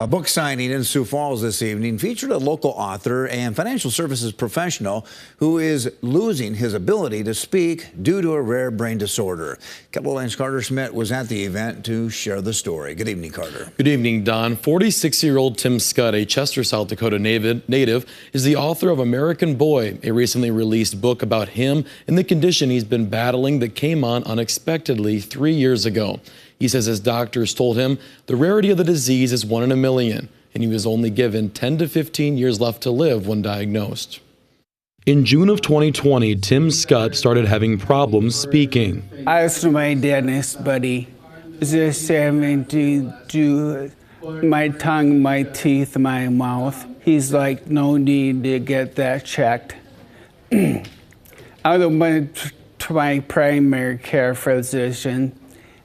A book signing in Sioux Falls this evening featured a local author and financial services professional who is losing his ability to speak due to a rare brain disorder. KELOLAND's Carter Schmidt was at the event to share the story. Good evening, Carter. Good evening, Don. 46-year-old Tim Scott, a Chester, South Dakota native, is the author of American Boy, a recently released book about him and the condition he's been battling that came on unexpectedly 3 years ago. He says his doctors told him the rarity of the disease is 1 in a million, and he was only given 10 to 15 years left to live when diagnosed. In June of 2020, Tim Scott started having problems speaking. I asked my dentist, buddy, is this having to do my tongue, my teeth, my mouth? He's like, no need to get that checked. I went to my primary care physician.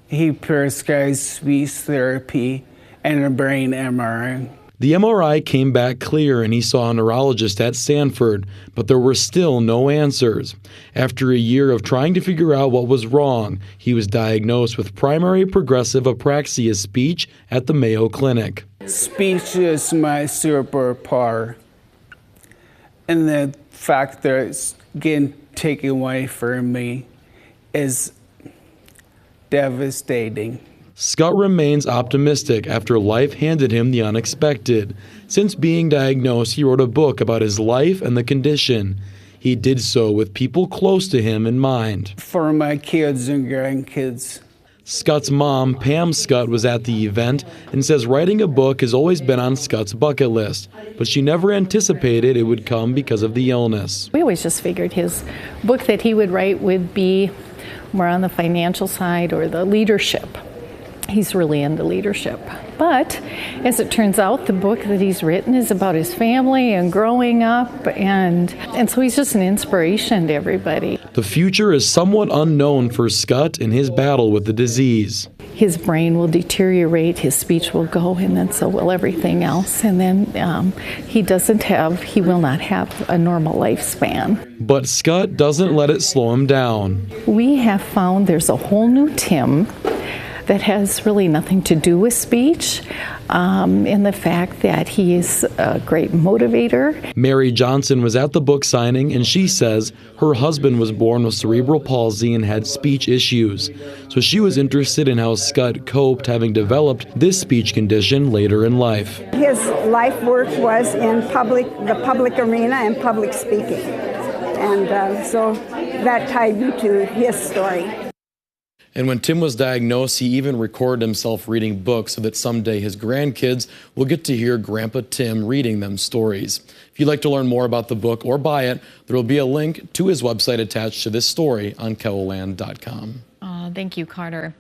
He prescribed speech therapy and a brain MRI. The MRI came back clear and he saw a neurologist at Sanford, but there were still no answers. After a year of trying to figure out what was wrong, he was diagnosed with primary progressive apraxia speech at the Mayo Clinic. Speech is my superpower, and the fact that it's getting taken away from me is devastating. Scott remains optimistic after life handed him the unexpected. Since being diagnosed, he wrote a book about his life and the condition. He did so with people close to him in mind. For my kids and grandkids. Scott's mom, Pam Scott, was at the event and says writing a book has always been on Scott's bucket list, but she never anticipated it would come because of the illness. We always just figured his book that he would write would be more on the financial side or the leadership. He's really into leadership. But as it turns out, the book that he's written is about his family and growing up, and so he's just an inspiration to everybody. The future is somewhat unknown for Scott in his battle with the disease. His brain will deteriorate, his speech will go, and then so will everything else. And then he will not have a normal lifespan. But Scott doesn't let it slow him down. We have found there's a whole new Tim that has really nothing to do with speech, and the fact that he is a great motivator. Mary Johnson was at the book signing, and she says her husband was born with cerebral palsy and had speech issues. So she was interested in how Scott coped having developed this speech condition later in life. His life work was in the public arena and public speaking. And so that tied me to his story. And when Tim was diagnosed, he even recorded himself reading books so that someday his grandkids will get to hear Grandpa Tim reading them stories. If you'd like to learn more about the book or buy it, there will be a link to his website attached to this story on KELOLAND.com. Thank you, Carter.